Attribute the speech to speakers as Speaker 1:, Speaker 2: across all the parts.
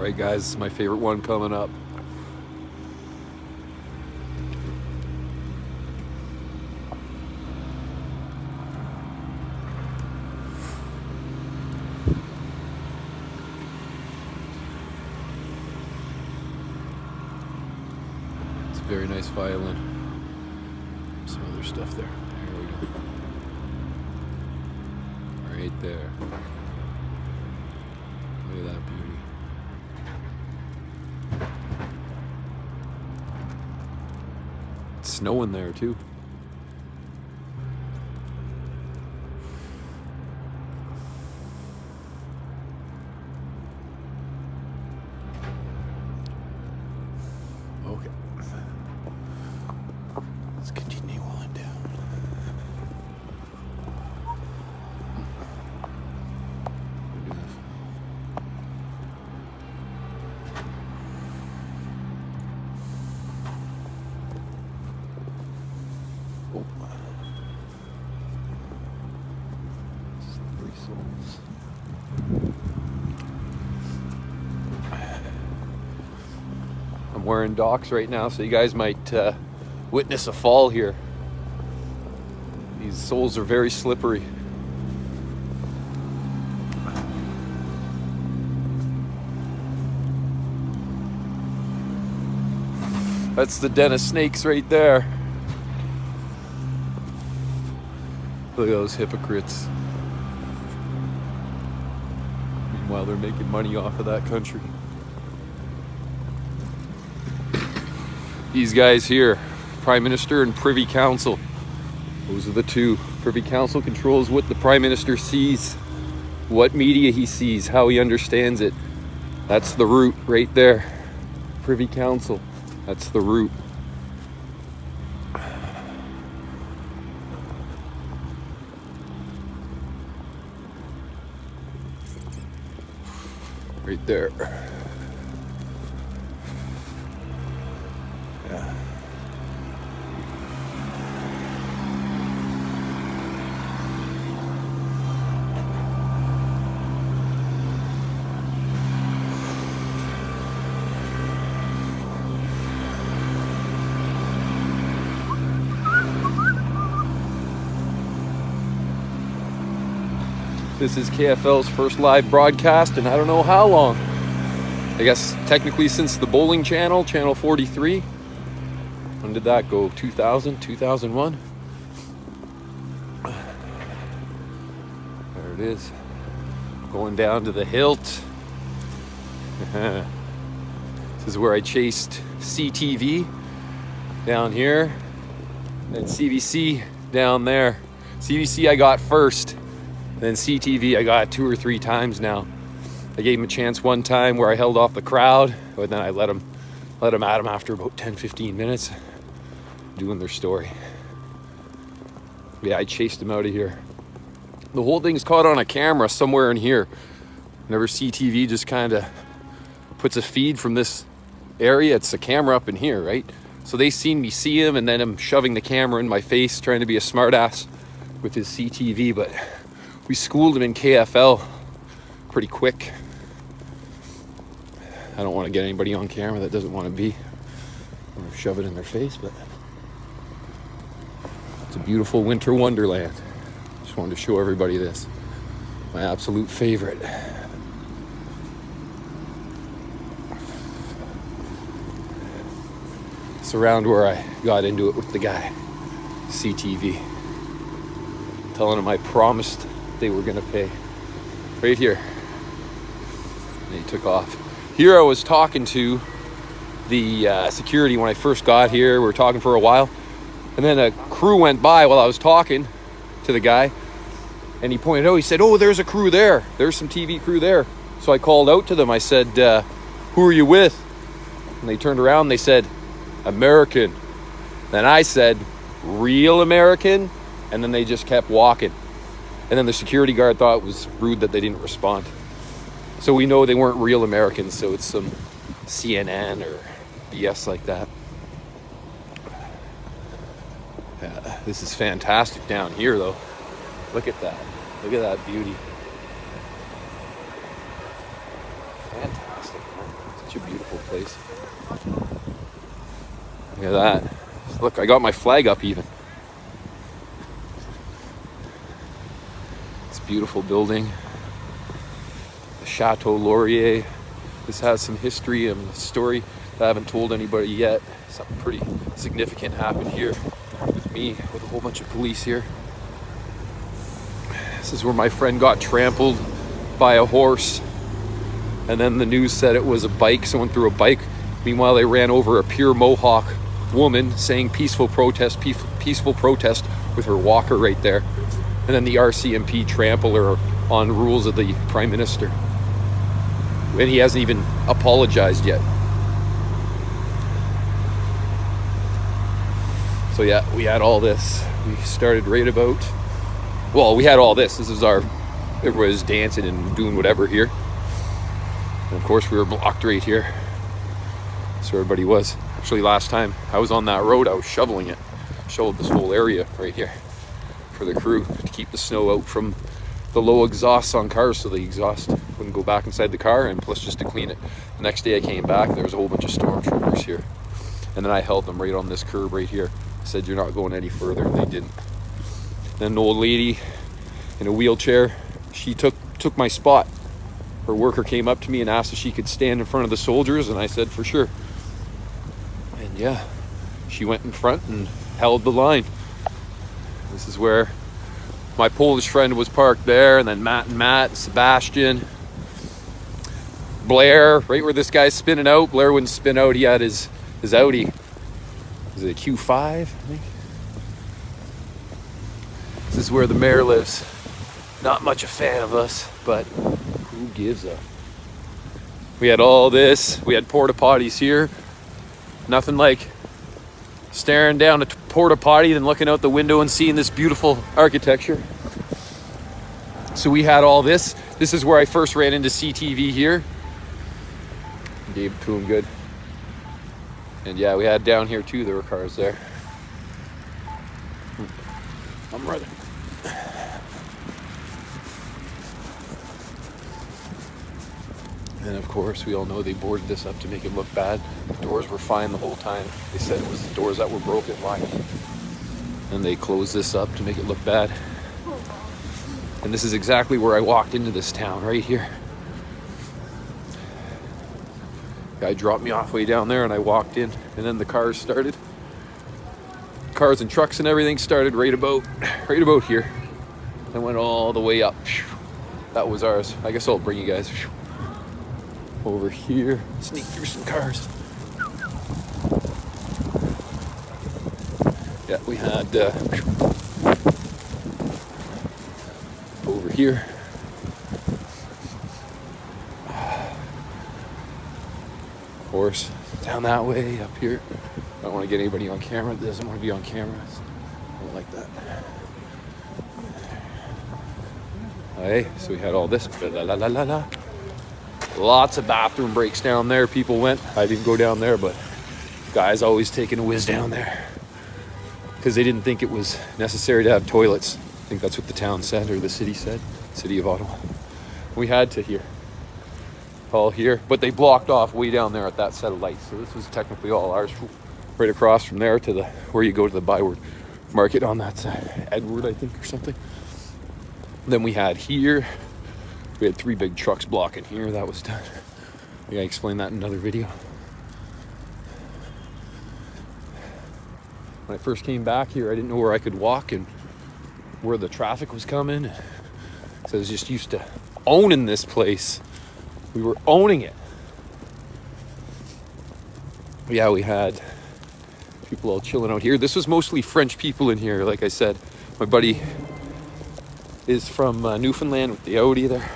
Speaker 1: Alright guys, this is my favorite one coming up. It's a very nice violin. Some other stuff there. Here we go. Right there. Look at that beauty. It's snowing there too. Okay. Let's continue on down. Oh. Slippery souls. I'm wearing docks right now, so you guys might witness a fall here. These soles are very slippery. That's the den of snakes right there. Look at those hypocrites. Meanwhile, they're making money off of that country. These guys here, Prime Minister and Privy Council. Those are the two. Privy Council controls what the Prime Minister sees, what media he sees, how he understands it. That's the root right there. Privy Council. That's the root. Right there. Yeah. This is KFL's first live broadcast in I don't know how long. I guess technically since the bowling channel, channel 43. When did that go? 2000, 2001? There it is. Going down to the Hilt. This is where I chased CTV down here. And CVC down there. CVC I got first. Then CTV I got 2 or 3 times now. I gave him a chance one time where I held off the crowd, but then I let him at him after about 10-15 minutes doing their story. Yeah, I chased him out of here. The whole thing's caught on a camera somewhere in here. Whenever CTV just kind of puts a feed from this area, it's a camera up in here, right? So they seen me see him, and then him shoving the camera in my face, trying to be a smartass with his CTV, but we schooled him in KFL pretty quick. I don't want to get anybody on camera that doesn't want to be, or shove it in their face, but it's a beautiful winter wonderland. Just wanted to show everybody this. My absolute favorite. It's around where I got into it with the guy, CTV. Telling him I promised they were gonna pay. Right here. And he took off. Here I was talking to the security when I first got here. We were talking for a while. And then a crew went by while I was talking to the guy. And he pointed out, he said, "Oh, there's a crew there. There's some TV crew there." So I called out to them. I said, "Who are you with?" And they turned around and they said, "American." Then I said, "Real American?" And then they just kept walking. And then the security guard thought it was rude that they didn't respond. So we know they weren't real Americans, so it's some CNN or BS like that. Yeah, this is fantastic down here, though. Look at that. Look at that beauty. Fantastic, man. Such a beautiful place. Look at that. Look, I got my flag up even. It's a beautiful building. The Chateau Laurier. This has some history and a story that I haven't told anybody yet. Something pretty significant happened here with me, with a whole bunch of police here. This is where my friend got trampled by a horse. And then the news said it was a bike, someone threw a bike. Meanwhile, they ran over a pure Mohawk woman saying peaceful protest with her walker right there. And then the RCMP trample her on rules of the Prime Minister. And he hasn't even apologized yet. So yeah, we had all this. We started right about, well, we had all this. This is our, everyone was dancing and doing whatever here. And of course we were blocked right here. So everybody was. Actually last time I was on that road, I was shoveling it. Shoveled this whole area right here for the crew to keep the snow out from the low exhausts on cars so the exhaust wouldn't go back inside the car, and plus just to clean it. The next day I came back, there was a whole bunch of stormtroopers here. And then I held them right on this curb right here. I said, you're not going any further, and they didn't. Then an old lady in a wheelchair, she took my spot. Her worker came up to me and asked if she could stand in front of the soldiers, and I said, for sure. And yeah, she went in front and held the line. This is where my Polish friend was parked there, and then Matt, Sebastian, Blair, right where this guy's spinning out. Blair wouldn't spin out, he had his Audi. Is it a Q5, I think? This is where the mayor lives. Not much a fan of us, but who gives a? We had all this. We had porta potties here. Nothing like staring down a porta potty and looking out the window and seeing this beautiful architecture. So we had all this. This is where I first ran into CTV here. Gave it to him good. And yeah, we had down here too, there were cars there. I'm running. And of course, we all know they boarded this up to make it look bad. The doors were fine the whole time. They said it was the doors that were broken. Why? And they closed this up to make it look bad. And this is exactly where I walked into this town, right here. Guy dropped me off way down there and I walked in, and then the cars started. Cars and trucks and everything started right about here. And went all the way up. That was ours. I guess I'll bring you guys over here. Sneak through some cars. Yeah, we had over here. Of course, down that way, up here. I don't want to get anybody on camera that doesn't want to be on camera. I don't like that. Okay, so we had all this. Lots of bathroom breaks down there. People went. I didn't go down there, but guys always taking a whiz down there because they didn't think it was necessary to have toilets. I think that's what the town said, or the city said, city of Ottawa. We had to here. All here, but they blocked off way down there at that set of lights. So this was technically all ours, right across from there to the where you go to the Byward Market on that side, Edward, I think, or something. Then we had here, we had 3 big trucks blocking here. That was done. I think I explained that in another video. When I first came back here, I didn't know where I could walk and where the traffic was coming. So I was just used to owning this place. We were owning it. Yeah, we had people all chilling out here. This was mostly French people in here, like I said. My buddy is from Newfoundland with the Audi there.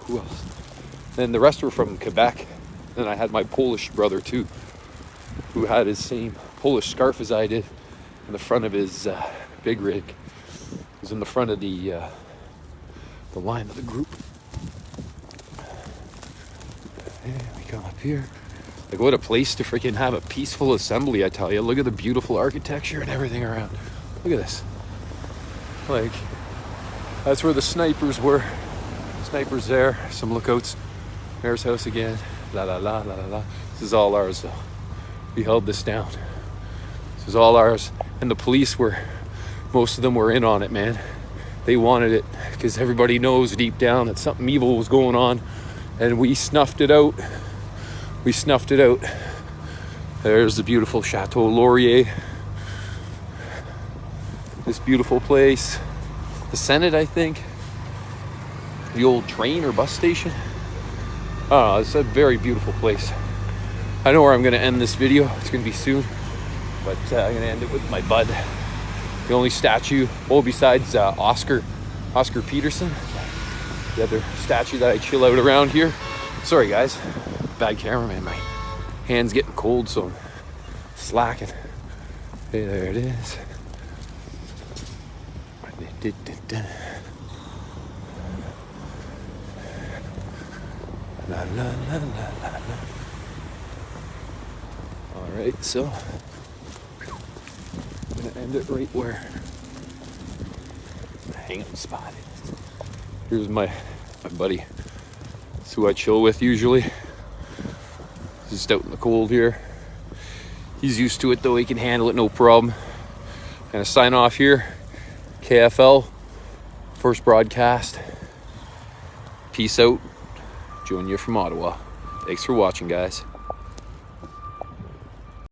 Speaker 1: Who else? Then the rest were from Quebec. Then I had my Polish brother too, who had his same Polish scarf as I did in the front of his big rig. He was in the front of the line of the group. And we come up here. Like, what a place to freaking have a peaceful assembly, I tell you. Look at the beautiful architecture and everything around. Look at this. Like, that's where the snipers were. Snipers there, some lookouts Mayor's house again. La la la la la la. This is all ours though. We held this down. This is all ours. And the police most of them were in on it, man. They wanted it because everybody knows deep down that something evil was going on. And we snuffed it out. We snuffed it out. There's the beautiful Chateau Laurier. This beautiful place. The Senate, I think. The old train or bus station. Oh, it's a very beautiful place. I know where I'm going to end this video. It's going to be soon. But I'm going to end it with my bud. The only statue, besides Oscar Peterson. The other statue that I chill out around here. Sorry, guys. Bad cameraman. My hand's getting cold, so I'm slacking. Hey, there it is. La, la, la, la, la, la. All right, so I'm gonna end it right where the hang-up spot is. Here's my buddy. It's who I chill with usually. He's just out in the cold here. He's used to it though, he can handle it no problem. Gonna sign off here. KFL, first broadcast. Peace out. Join you from Ottawa. Thanks for watching, guys.